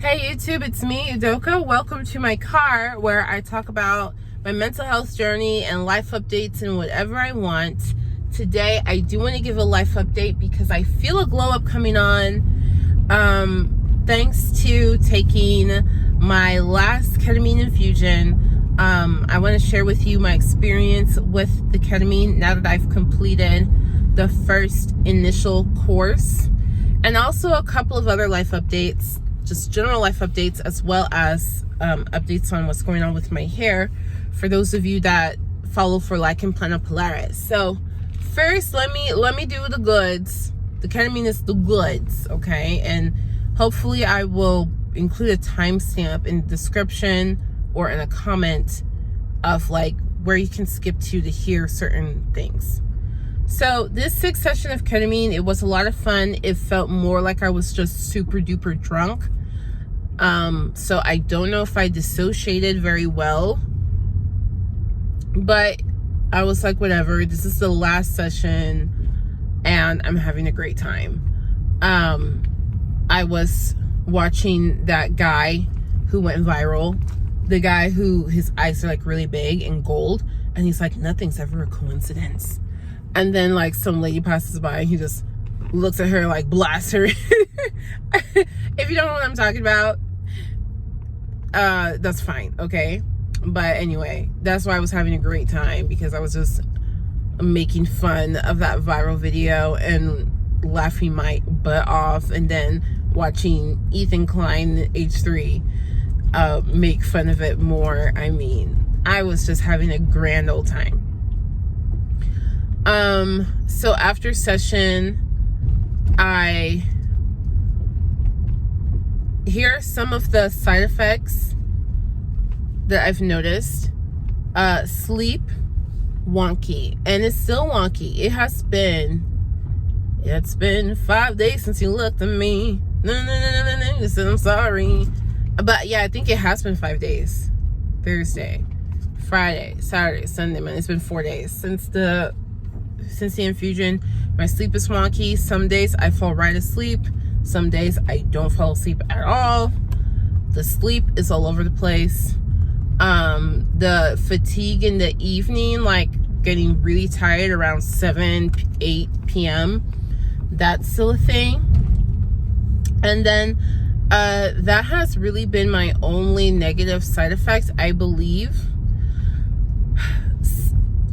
Hey YouTube, it's me, Udoka. Welcome to my car where I talk about my mental health journey and life updates and whatever I want. Today, I do want to give a life update because I feel a glow up coming on. Thanks to taking my last ketamine infusion. I want to share with you my experience with the ketamine now that I've completed the first initial course, and also a couple of other life updates. Just general life updates, as well as updates on what's going on with my hair for those of you that follow for lichen planopilaris. So first, let me do the goods. The ketamine is the goods, okay? And hopefully I will include a timestamp in the description or in a comment of like where you can skip to hear certain things. So this 6th session of ketamine, it was a lot of fun. It felt more like I was just super duper drunk. So I don't know if I dissociated very well, but I was like, whatever, this is the last session and I'm having a great time. I was watching that guy who went viral, the guy who his eyes are like really big and gold, and he's like, nothing's ever a coincidence. And then like some lady passes by and he just looks at her, like blasts her. If you don't know what I'm talking about, that's fine, okay? But anyway, that's why I was having a great time, because I was just making fun of that viral video and laughing my butt off, and then watching Ethan Klein, H3, make fun of it more. I mean, I was just having a grand old time. So after session, here are some of the side effects that I've noticed. Sleep, wonky, and it's still wonky. It's been 5 days since you looked at me. No, you said I'm sorry. But yeah, I think it has been 5 days. Thursday, Friday, Saturday, Sunday, man. It's been 4 days since the infusion. My sleep is wonky. Some days I fall right asleep. Some days I don't fall asleep at all. The sleep is all over the place. The fatigue in the evening, like getting really tired around 7-8 p.m. That's still a thing. And then that has really been my only negative side effect, I believe.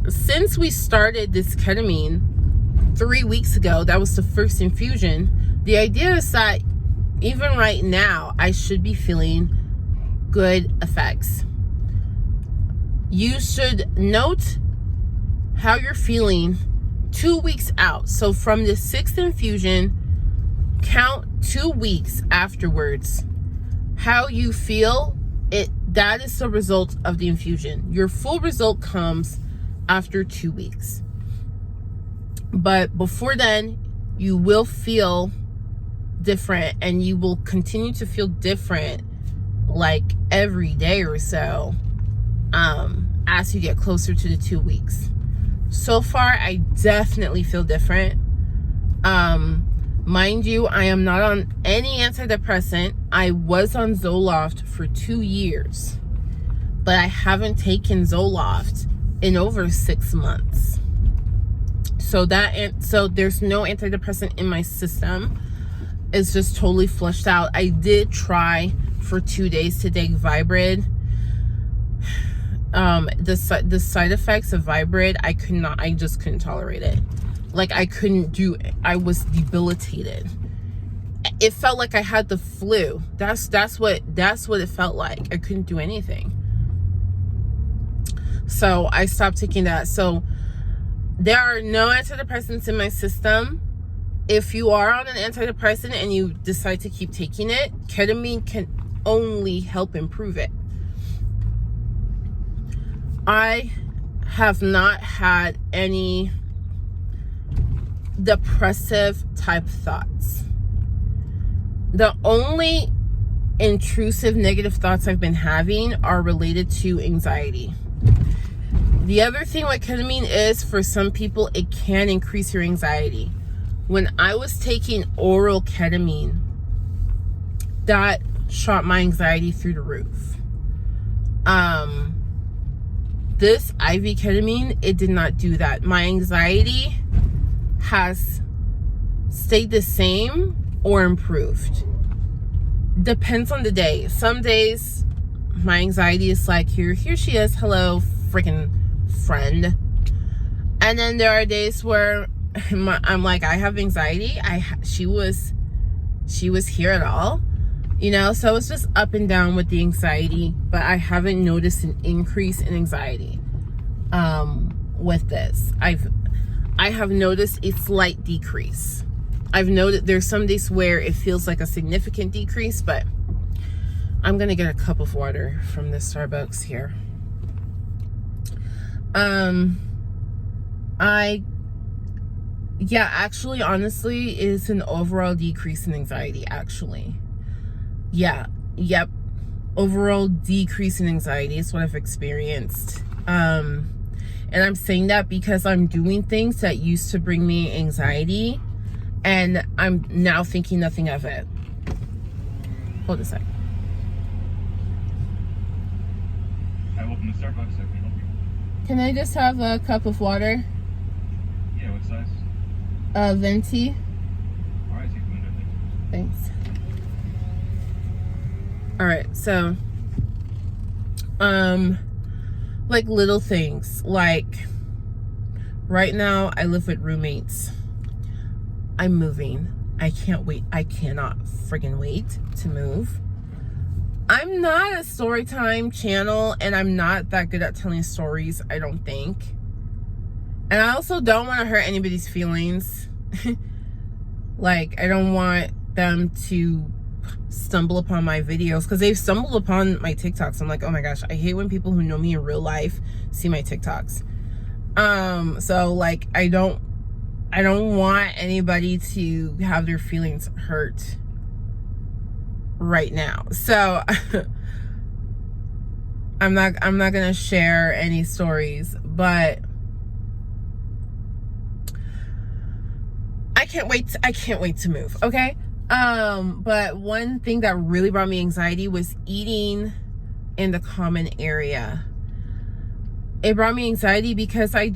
Since we started this ketamine 3 weeks ago, that was the first infusion, the idea is that even right now, I should be feeling good effects. You should note how you're feeling 2 weeks out. So from the 6th infusion, count 2 weeks afterwards. How you feel, that is the result of the infusion. Your full result comes after 2 weeks. But before then, you will feel different, and you will continue to feel different like every day or so as you get closer to the 2 weeks. So far, I definitely feel different. Mind you, I am not on any antidepressant. I was on Zoloft for 2 years, but I haven't taken Zoloft in over 6 months. So there's no antidepressant in my system. It's just totally flushed out. I did try for 2 days to take Vibrid. The side effects of Vibrid, I just couldn't tolerate it. Like I was debilitated. It felt like I had the flu. That's what it felt like. I couldn't do anything. So I stopped taking that. So there are no antidepressants in my system. If you are on an antidepressant and you decide to keep taking it, ketamine can only help improve it. I have not had any depressive type thoughts. The only intrusive negative thoughts I've been having are related to anxiety. The other thing with ketamine is, for some people, it can increase your anxiety. When I was taking oral ketamine, that shot my anxiety through the roof. This IV ketamine, it did not do that. My anxiety has stayed the same or improved. Depends on the day. Some days my anxiety is like, here she is, hello freaking friend. And then there are days where I'm like, I have anxiety. She was here at all, you know. So it's just up and down with the anxiety, but I haven't noticed an increase in anxiety with this. I have noticed a slight decrease. I've noted there's some days where it feels like a significant decrease, but I'm gonna get a cup of water from this Starbucks here. Yeah, actually, honestly, it's an overall decrease in anxiety, actually. Yeah, yep. Overall decrease in anxiety is what I've experienced. And I'm saying that because I'm doing things that used to bring me anxiety, and I'm now thinking nothing of it. Hold a sec. Hi, welcome to Starbucks. How can I help you? Can I just have a cup of water? Yeah, what size? Venti. All right, take a minute. Thanks. All right, so, like little things, like right now I live with roommates. I'm moving. I can't wait. I cannot friggin' wait to move. I'm not a story time channel, and I'm not that good at telling stories, I don't think. And I also don't want to hurt anybody's feelings. Like, I don't want them to stumble upon my videos, because they've stumbled upon my TikToks. I'm like, oh my gosh, I hate when people who know me in real life see my TikToks. So like, I don't want anybody to have their feelings hurt right now. So I'm not gonna share any stories, but I can't wait to move, okay? But one thing that really brought me anxiety was eating in the common area. It brought me anxiety because I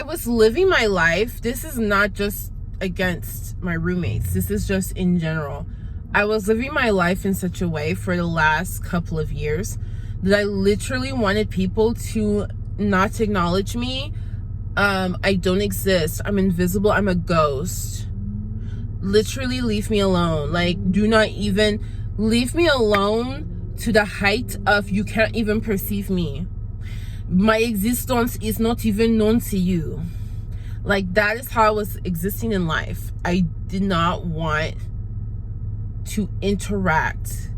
was living my life. This is not just against my roommates. This is just in general. I was living my life in such a way for the last couple of years that I literally wanted people to not acknowledge me. I don't exist. I'm invisible. I'm a ghost. Literally leave me alone. Like, do not even leave me alone to the height of you can't even perceive me. My existence is not even known to you. Like, that is how I was existing in life. I did not want to interact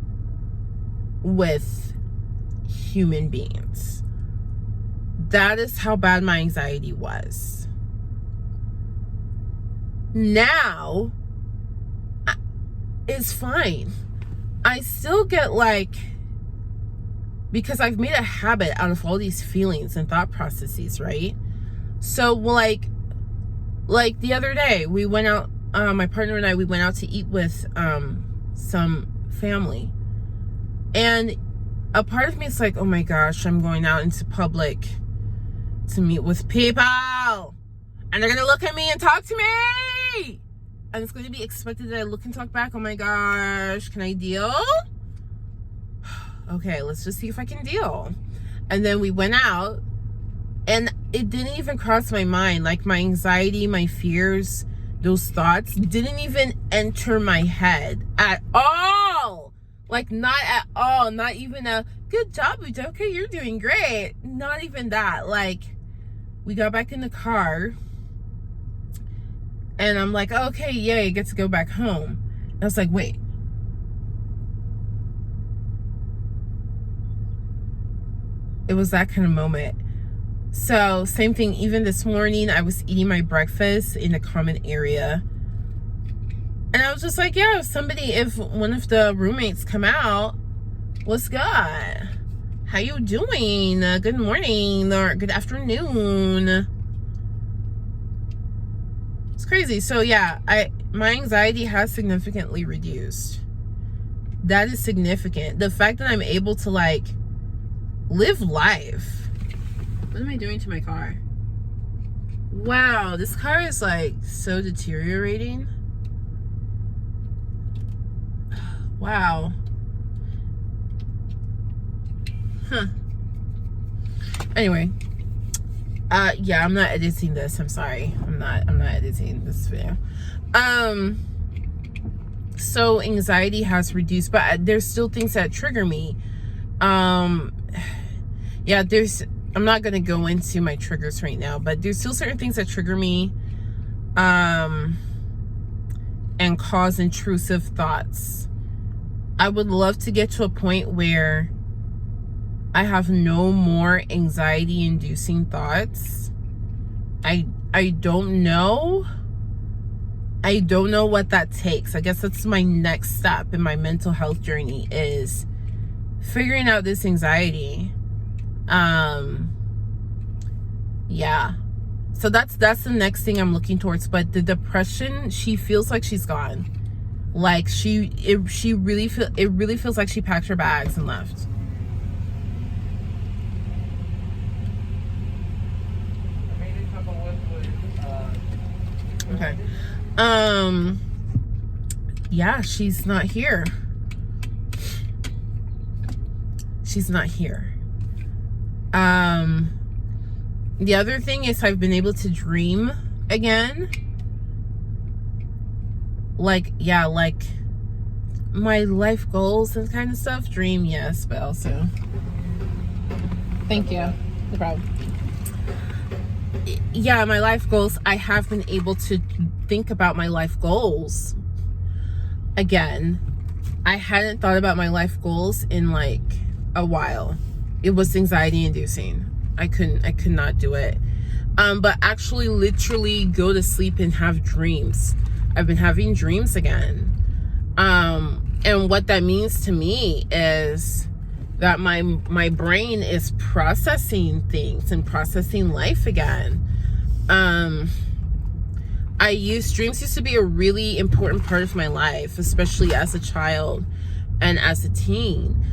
with human beings. That is how bad my anxiety was. Now, it's fine. I still get like, because I've made a habit out of all these feelings and thought processes, right? So like the other day, we went out, my partner and I, we went out to eat with some family. And a part of me is like, oh my gosh, I'm going out into public to meet with people. And they're gonna look at me and talk to me. And it's going to be expected that I look and talk back. Oh my gosh, can I deal? Okay, let's just see if I can deal. And then we went out, and it didn't even cross my mind. Like, my anxiety, my fears, those thoughts didn't even enter my head at all. Like, not at all. Not even a good job, okay, you're doing great. Not even that. Like, we got back in the car, and I'm like, okay, yay, I get to go back home. And I was like, wait. It was that kind of moment. So, same thing, even this morning, I was eating my breakfast in a common area. And I was just like, yeah, if one of the roommates come out, what's good? How you doing? Good morning or good afternoon. It's crazy. So yeah, my anxiety has significantly reduced. That is significant. The fact that I'm able to like live life. What am I doing to my car? Wow, this car is like so deteriorating. Wow. Huh. Anyway, yeah, I'm not editing this. I'm sorry. I'm not editing this video. So anxiety has reduced, but there's still things that trigger me. Yeah, I'm not going to go into my triggers right now, but there's still certain things that trigger me, and cause intrusive thoughts. I would love to get to a point where I have no more anxiety inducing thoughts. I don't know. I don't know what that takes. I guess that's my next step in my mental health journey, is figuring out this anxiety. Yeah. So that's the next thing I'm looking towards. But the depression, she feels like she's gone. Like it really feels like she packed her bags and left. Okay. Yeah, she's not here. She's not here. The other thing is I've been able to dream again. Like, yeah, like my life goals and kind of stuff. Dream, yes, but also. Thank you. No problem. Yeah, my life goals. I have been able to think about my life goals again. I hadn't thought about my life goals in like a while. It was anxiety inducing. I could not do it. But actually literally go to sleep and have dreams. I've been having dreams again. And what that means to me is that my brain is processing things and processing life again. Dreams used to be a really important part of my life, especially as a child and as a teen.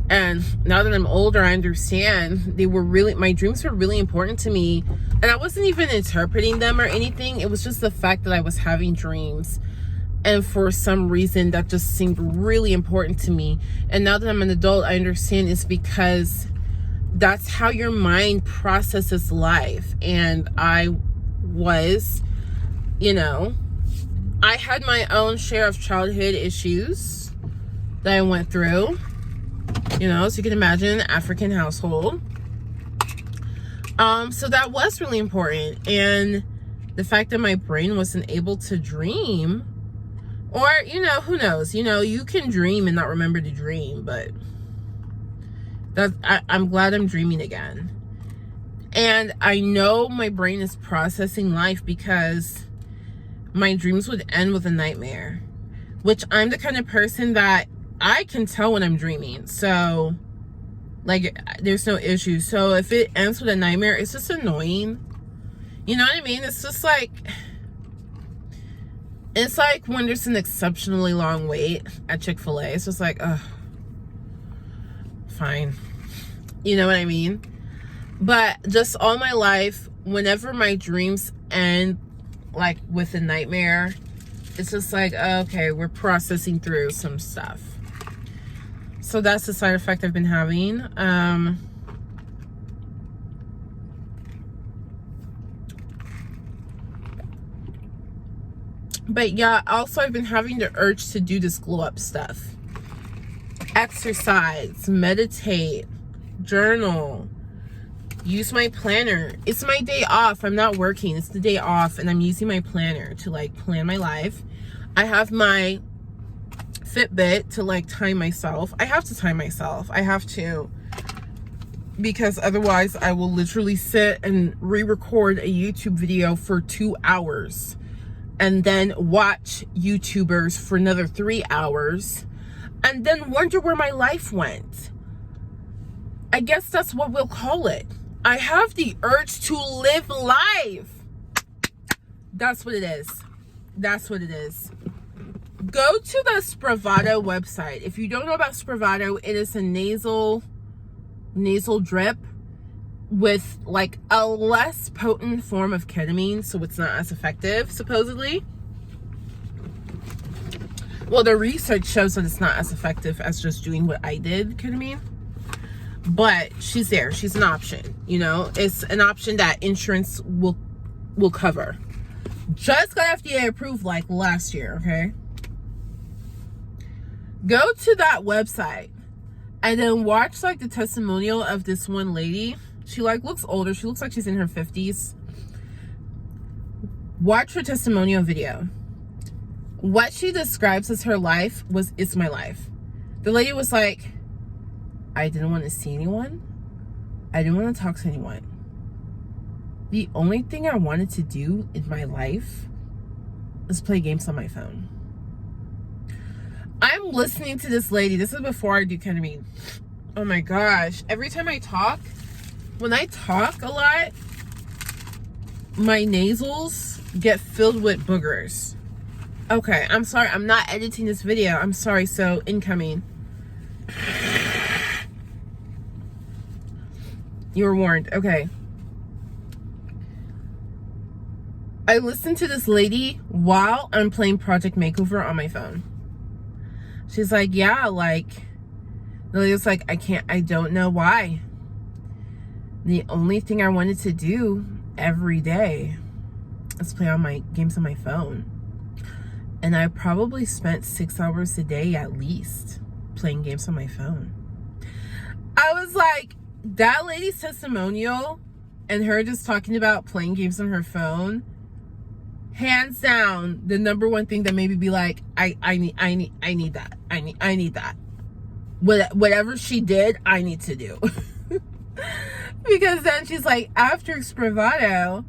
And now that I'm older, I understand my dreams were really important to me. And I wasn't even interpreting them or anything. It was just the fact that I was having dreams. And for some reason, that just seemed really important to me. And now that I'm an adult, I understand it's because that's how your mind processes life. And I was, I had my own share of childhood issues that I went through. So you can imagine, African household. So that was really important. And the fact that my brain wasn't able to dream, or, who knows, you can dream and not remember to dream, but I'm glad I'm dreaming again. And I know my brain is processing life because my dreams would end with a nightmare, which I'm the kind of person that I can tell when I'm dreaming. So, like, there's no issue. So if it ends with a nightmare, it's just annoying. You know what I mean? It's just like, it's like when there's an exceptionally long wait at Chick-fil-A. It's just like, ugh, fine. You know what I mean? But just all my life, whenever my dreams end, like, with a nightmare, it's just like, okay, we're processing through some stuff. So that's the side effect I've been having. But yeah, also I've been having the urge to do this glow up stuff. Exercise, meditate, journal, use my planner. It's my day off. I'm not working. It's the day off, and I'm using my planner to like plan my life. I have my Fitbit to like time myself. I have to time myself. I have to, because otherwise I will literally sit and re-record a YouTube video for 2 hours and then watch YouTubers for another 3 hours and then wonder where my life went. I guess that's what we'll call it. I have the urge to live life. That's what it is. That's what it is. Go to the Spravato website. If you don't know about Spravato, it is a nasal drip with like a less potent form of ketamine, so it's not as effective, supposedly. Well, the research shows that it's not as effective as just doing what I did, ketamine. But she's there. She's an option. You know, it's an option that insurance will cover. Just got FDA approved like last year, okay? Go to that website and then watch like the testimonial of this one lady. She like looks older. She looks like she's in her 50s. Watch her testimonial video. What she describes as her life is my life. The lady was like, I didn't want to see anyone. I didn't want to talk to anyone. The only thing I wanted to do in my life is play games on my phone. I'm listening to this lady. This is before I do ketamine. Oh my gosh. Every time I talk, when I talk a lot, my nasals get filled with boogers. Okay, I'm sorry. I'm not editing this video. I'm sorry. So, incoming. You were warned. Okay. I listened to this lady while I'm playing Project Makeover on my phone. She's like, yeah, like, the lady was like, I don't know why. The only thing I wanted to do every day is play on my games on my phone. And I probably spent 6 hours a day at least playing games on my phone. I was like, that lady's testimonial and her just talking about playing games on her phone, hands down, the number one thing that made me be like, I need that. I need that. Whatever she did, I need to do. Because then she's like, after Spravato,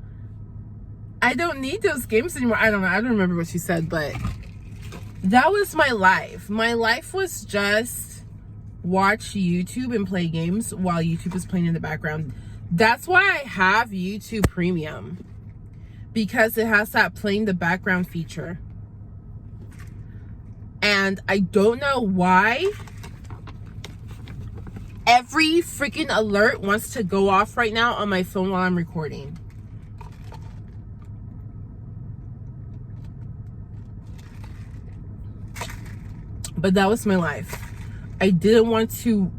I don't need those games anymore. I don't know. I don't remember what she said, but that was my life. My life was just watch YouTube and play games while YouTube is playing in the background. That's why I have YouTube Premium, because it has that playing the background feature. And I don't know why every freaking alert wants to go off right now on my phone while I'm recording. But that was my life. I didn't want to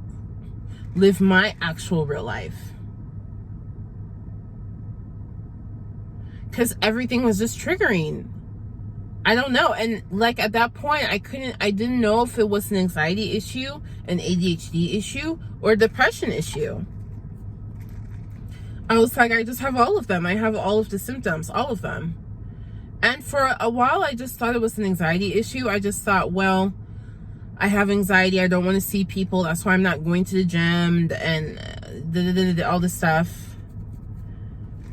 live my actual real life, because everything was just triggering. I don't know. And like at that point, I didn't know if it was an anxiety issue, an ADHD issue, or a depression issue. I was like, I just have all of them. I have all of the symptoms, all of them. And for a while, I just thought it was an anxiety issue. I just thought, well, I have anxiety. I don't want to see people. That's why I'm not going to the gym and all this stuff.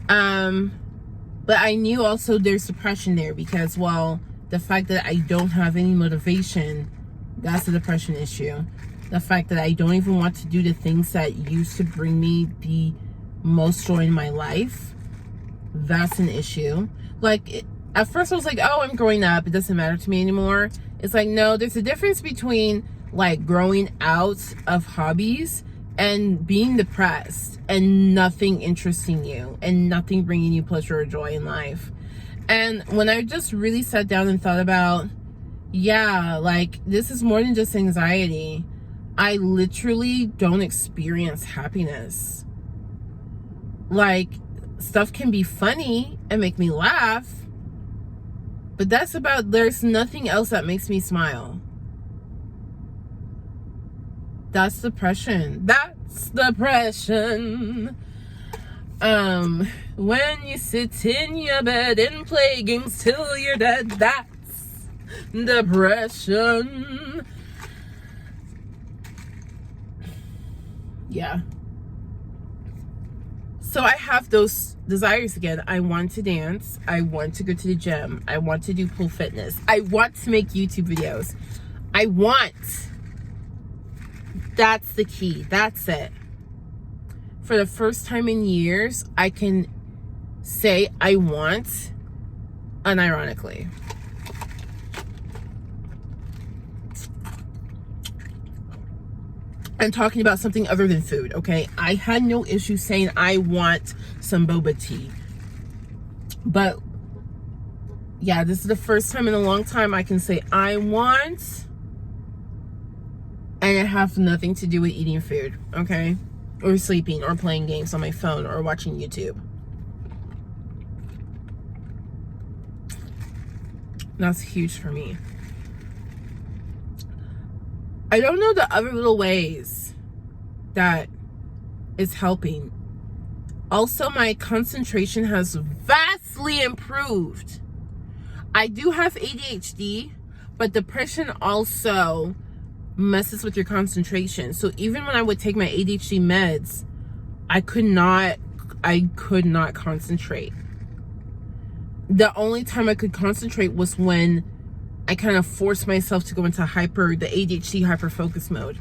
But I knew also there's depression there because, well, the fact that I don't have any motivation, that's a depression issue. The fact that I don't even want to do the things that used to bring me the most joy in my life, that's an issue. Like, at first I was like, oh, I'm growing up. It doesn't matter to me anymore. It's like, no, there's a difference between like growing out of hobbies and being depressed and nothing interesting you and nothing bringing you pleasure or joy in life. And when I just really sat down and thought about, yeah, like this is more than just anxiety. I literally don't experience happiness. Like, stuff can be funny and make me laugh, but there's nothing else that makes me smile. That's depression. That's depression. When you sit in your bed and play games till you're dead, that's depression. Yeah. So I have those desires again. I want to dance. I want to go to the gym. I want to do pool fitness. I want to make YouTube videos. That's the key. That's it. For the first time in years, I can say I want unironically. And talking about something other than food, okay? I had no issue saying I want some boba tea. But yeah, this is the first time in a long time I can say I want, and it has nothing to do with eating food, okay? Or sleeping, or playing games on my phone, or watching YouTube. That's huge for me. I don't know the other little ways that it's helping. Also, my concentration has vastly improved. I do have ADHD, but depression also messes with your concentration. So even when I would take my ADHD meds, I could not concentrate. The only time I could concentrate was when I kind of forced myself to go into the ADHD hyperfocus mode.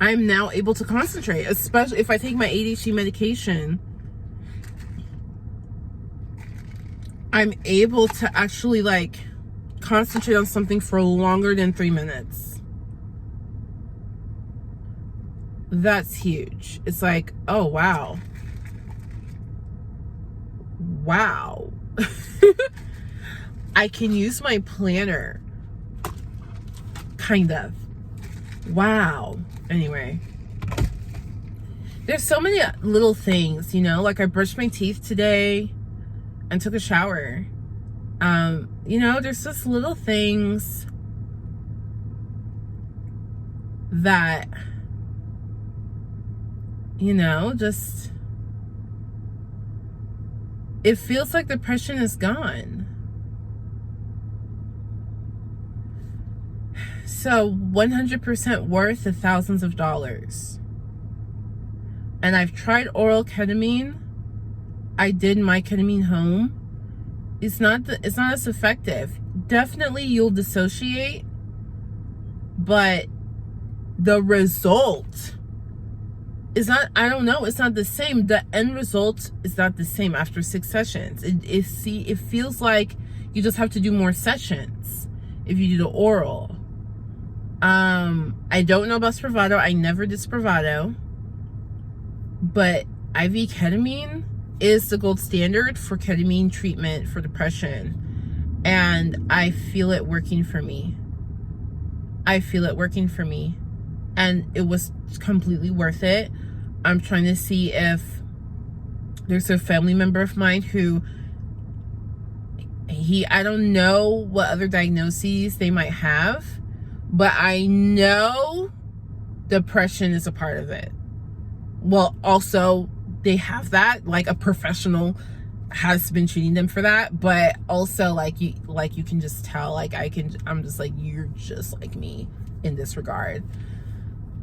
I'm now able to concentrate, especially if I take my ADHD medication. I'm able to actually like concentrate on something for longer than 3 minutes. That's huge. It's like, oh, wow. Wow. I can use my planner. Kind of. Wow. Anyway. There's so many little things, you know, like I brushed my teeth today and took a shower. You know, there's just little things that, you know, just, it feels like depression is gone. So 100% worth the thousands of dollars. And I've tried oral ketamine. I did my ketamine home. It's not as effective. Definitely you'll dissociate, but the result is not, I don't know, it's not the same. The end result is not the same after 6 sessions. It feels like you just have to do more sessions if you do the oral. I don't know about Spravato. I never did Spravato. But IV ketamine is the gold standard for ketamine treatment for depression. And I feel it working for me. And it was completely worth it. I'm trying to see if there's a family member of mine who I don't know what other diagnoses they might have, but I know depression is a part of it. Well, also they have that, like a professional has been treating them for that, but also like you can just tell, like I'm just like, you're just like me in this regard.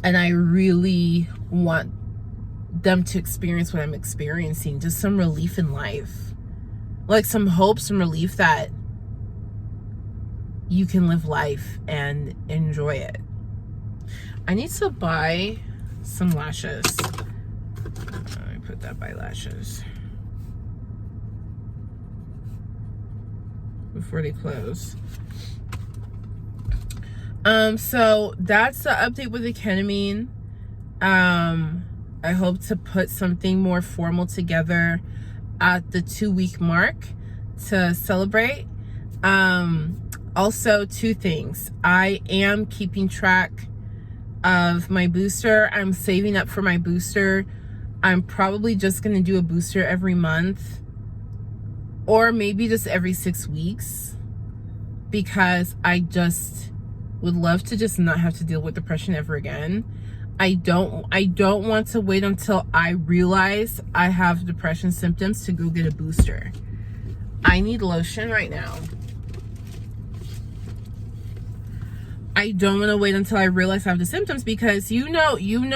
And I really want them to experience what I'm experiencing, just some relief in life, like some hope, some relief that you can live life and enjoy it. I need to buy some lashes. Let me put that by lashes before they close. So that's the update with the ketamine. I hope to put something more formal together at the 2-week mark to celebrate. Also, 2 things. I am keeping track of my booster. I'm saving up for my booster. I'm probably just going to do a booster every month, or maybe just every 6 weeks, because I just would love to just not have to deal with depression ever again. I don't want to wait until I realize I have depression symptoms to go get a booster. I need lotion right now. I don't want to wait until I realize I have the symptoms, because you know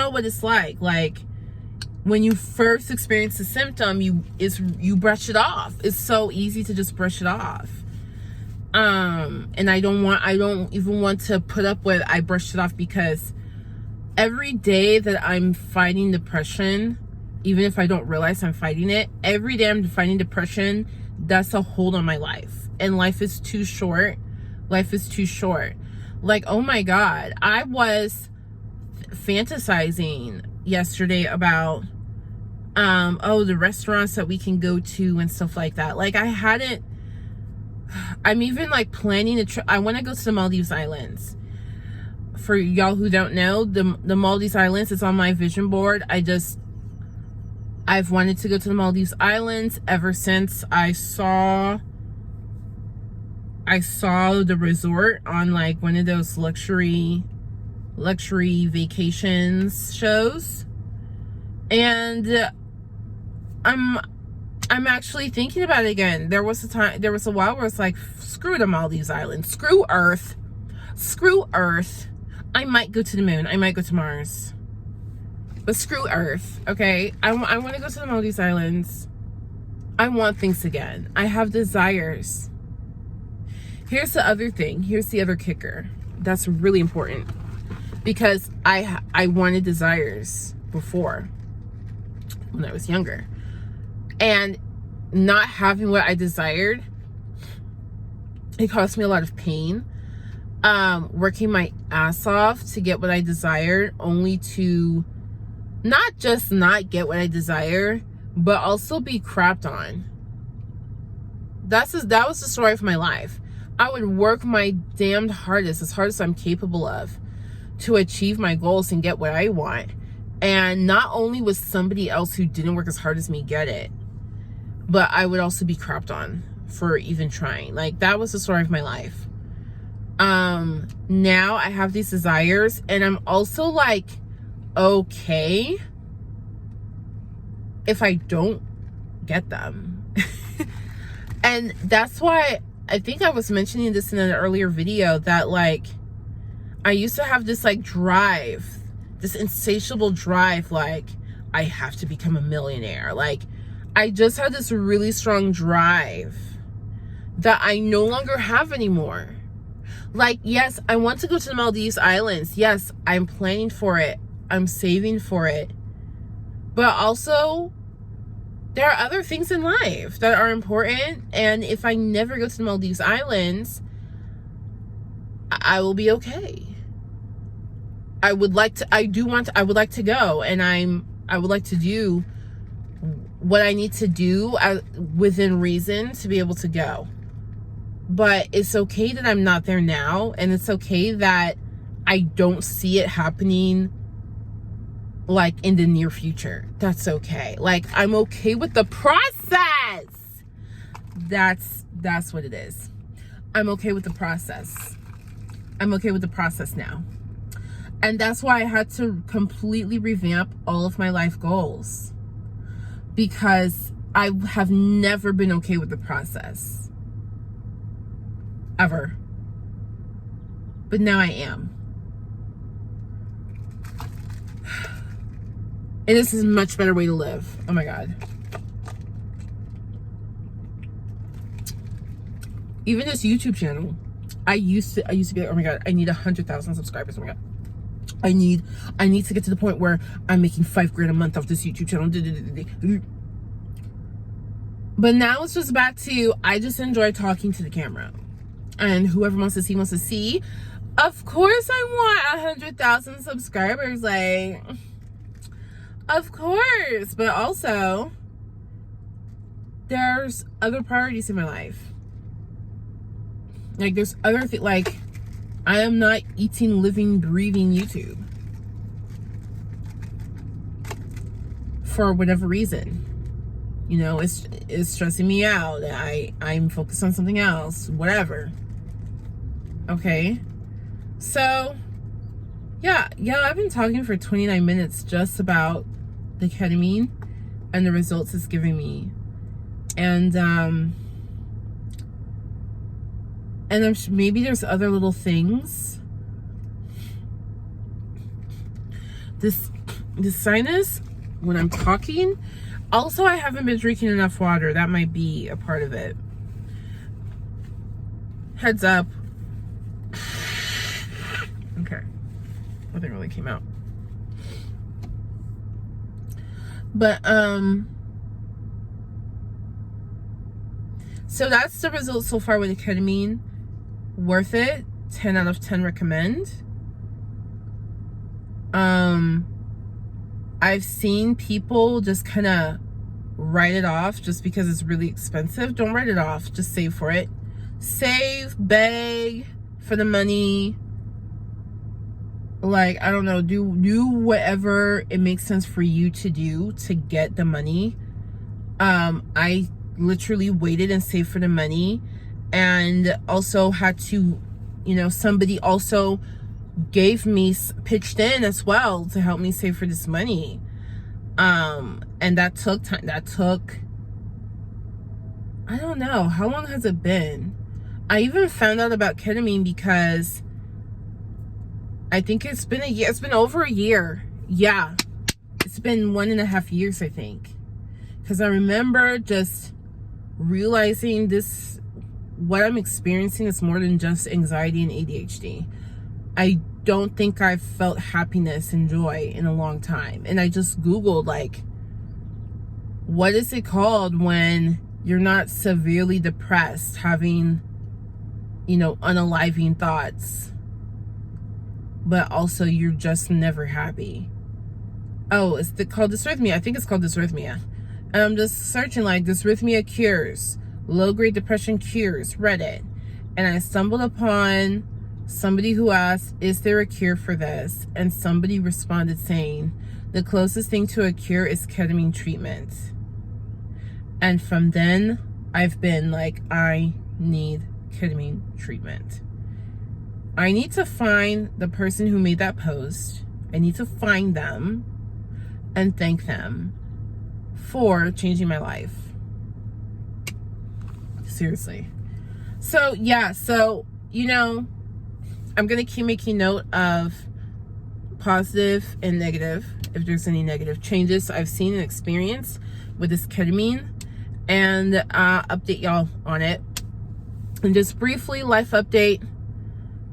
what it's like. Like when you first experience the symptom, you brush it off. It's so easy to just brush it off. And I don't even want to put up with I brushed it off, because every day that I'm fighting depression, even if I don't realize I'm fighting it, every day I'm fighting depression, That's a hold on my life. And life is too short. Life is too short. Like, oh my God, I was fantasizing yesterday about the restaurants that we can go to and stuff like that. Like, I'm even like planning a trip. I want to go to the Maldives Islands. For y'all who don't know, the Maldives Islands is on my vision board. I've wanted to go to the Maldives Islands ever since I saw the resort on like one of those luxury vacations shows. And I'm actually thinking about it again. There was a while where it's like, screw the Maldives Islands, screw Earth. I might go to the moon, I might go to Mars, but screw Earth, okay? I want to go to the Maldives Islands. I want things again. I have desires. Here's the other thing. Here's the other kicker. That's really important, because I wanted desires before when I was younger, and not having what I desired, it caused me a lot of pain. Working my ass off to get what I desired, only to not just not get what I desire, but also be crapped on. That was the story of my life. I would work my damned hardest, as hard as I'm capable of, to achieve my goals and get what I want. And not only was somebody else who didn't work as hard as me get it, but I would also be crapped on for even trying. Like, that was the story of my life. Now I have these desires, and I'm also like, okay if I don't get them. And that's why I think I was mentioning this in an earlier video, that like, I used to have this like drive, this insatiable drive, like, I have to become a millionaire. Like, I just had this really strong drive that I no longer have anymore. Like, yes, I want to go to the Maldives Islands. Yes, I'm planning for it. I'm saving for it. But also, there are other things in life that are important. And if I never go to the Maldives Islands, I will be okay. I would like to go, and I would like to do what I need to do within reason to be able to go. But it's okay that I'm not there now, and it's okay that I don't see it happening like in the near future. That's okay. Like, I'm okay with the process. That's what it is. I'm okay with the process. I'm okay with the process now. And that's why I had to completely revamp all of my life goals, because I have never been okay with the process. Ever. But now I am. And this is a much better way to live. Oh my God. Even this YouTube channel, I used to be like, oh my God, I need 100,000 subscribers. Oh my God. I need to get to the point where I'm making $5,000 a month off this YouTube channel. But now it's just back to, I just enjoy talking to the camera. And whoever wants to see. Of course I want 100,000 subscribers. Like, of course. But also, there's other priorities in my life. Like, there's other things. Like, I am not eating, living, breathing YouTube for whatever reason. You know, it's stressing me out. I'm focused on something else. Whatever. Okay, so yeah, I've been talking for 29 minutes just about the ketamine and the results it's giving me, and maybe there's other little things. This sinus when I'm talking. Also, I haven't been drinking enough water. That might be a part of it. Heads up. Okay, nothing really came out. But So that's the result so far with the ketamine. Worth it. 10 out of 10 recommend. I've seen people just kind of write it off just because it's really expensive. Don't write it off. Just save for it. Save, beg for the money. Like, I don't know, do whatever it makes sense for you to do to get the money. I literally waited and saved for the money, and also had to, somebody also pitched in as well to help me save for this money. And that took time. I don't know, how long has it been? I even found out about ketamine because I think it's been a year. It's been over a year. Yeah, it's been 1.5 years, I think. Because I remember just realizing what I'm experiencing is more than just anxiety and ADHD. I don't think I've felt happiness and joy in a long time. And I just Googled, like, what is it called when you're not severely depressed, having, unaliving thoughts, but also you're just never happy? Oh, it's called dysrhythmia. I think it's called dysrhythmia. And I'm just searching, like, dysrhythmia cures, low-grade depression cures, Reddit. And I stumbled upon somebody who asked, is there a cure for this? And somebody responded saying, the closest thing to a cure is ketamine treatment. And from then, I've been like, I need ketamine treatment. I need to find the person who made that post. I need to find them and thank them for changing my life. Seriously. So, yeah. So, I'm going to keep making note of positive and negative, if there's any negative changes I've seen and experienced with this ketamine, and update y'all on it. And just briefly, life update.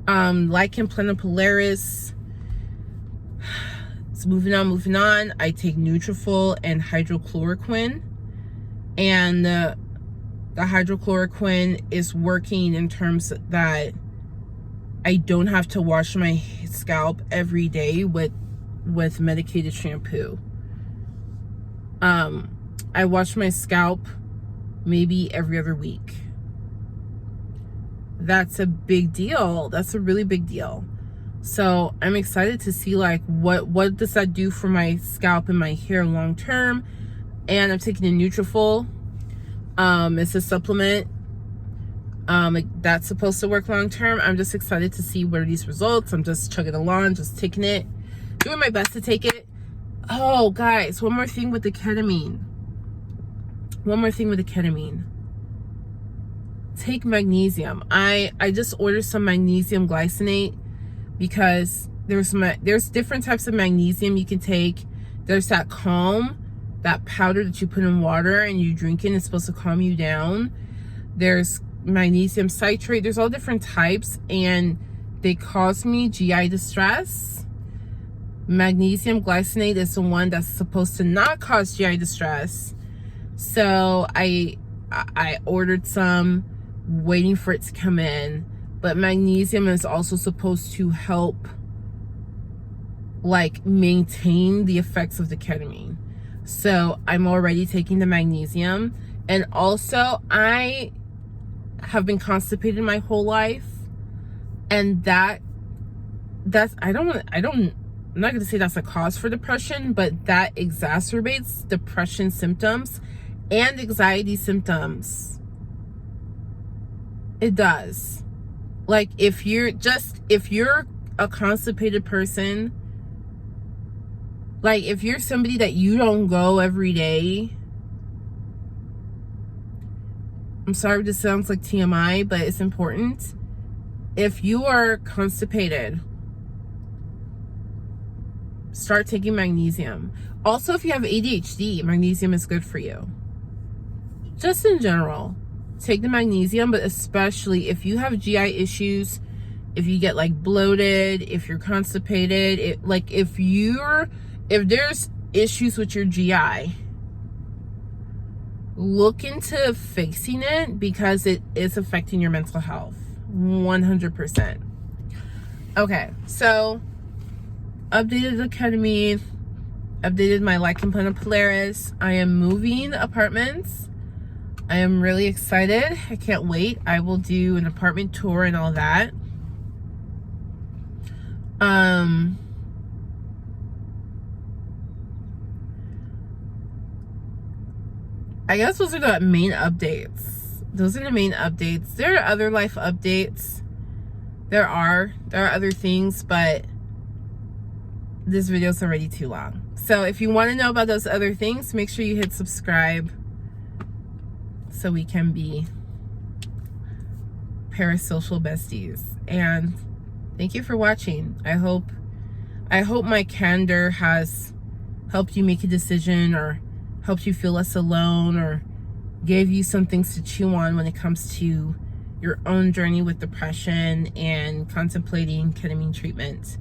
Lichen planopilaris. It's moving on. I take Nutrafol and hydrochloroquine, and the hydrochloroquine is working in terms that I don't have to wash my scalp every day with medicated shampoo. I wash my scalp maybe every other week. That's a big deal. That's a really big deal. So I'm excited to see, like, what does that do for my scalp and my hair long term. And I'm taking a Nutrafol. It's a supplement that's supposed to work long term. I'm just excited to see what are these results. I'm just chugging along, just taking it, doing my best to take it. Oh, guys, one more thing with the ketamine. Take magnesium. I just ordered some magnesium glycinate because there's different types of magnesium you can take. There's that powder that you put in water and you drink it. It's supposed to calm you down. There's magnesium citrate. There's all different types, and they cause me GI distress. Magnesium glycinate is the one that's supposed to not cause GI distress. So I ordered some, waiting for it to come in. But magnesium is also supposed to help, like, maintain the effects of the ketamine. So I'm already taking the magnesium. And also, I have been constipated my whole life, and I'm not going to say that's a cause for depression, but that exacerbates depression symptoms and anxiety symptoms. It does. Like, if you're a constipated person, like, if you're somebody that you don't go every day, I'm sorry if this sounds like TMI, but it's important. If you are constipated, start taking magnesium. Also, if you have ADHD, magnesium is good for you. Just in general, take the magnesium, but especially if you have GI issues, if you get, like, bloated, if you're constipated, if there's issues with your GI, look into fixing it because it is affecting your mental health 100%. Okay, so updated the ketamine, updated my lichen planopilaris. I am moving apartments. I am really excited. I can't wait. I will do an apartment tour and all that. I guess those are the main updates. Those are the main updates. There are other life updates. There are other things, but this video is already too long. So if you want to know about those other things, make sure you hit subscribe so we can be parasocial besties. And thank you for watching. I hope my candor has helped you make a decision, or helped you feel less alone, or gave you some things to chew on when it comes to your own journey with depression and contemplating ketamine treatment.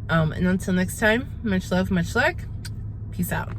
And until next time, much love, much luck. Peace out.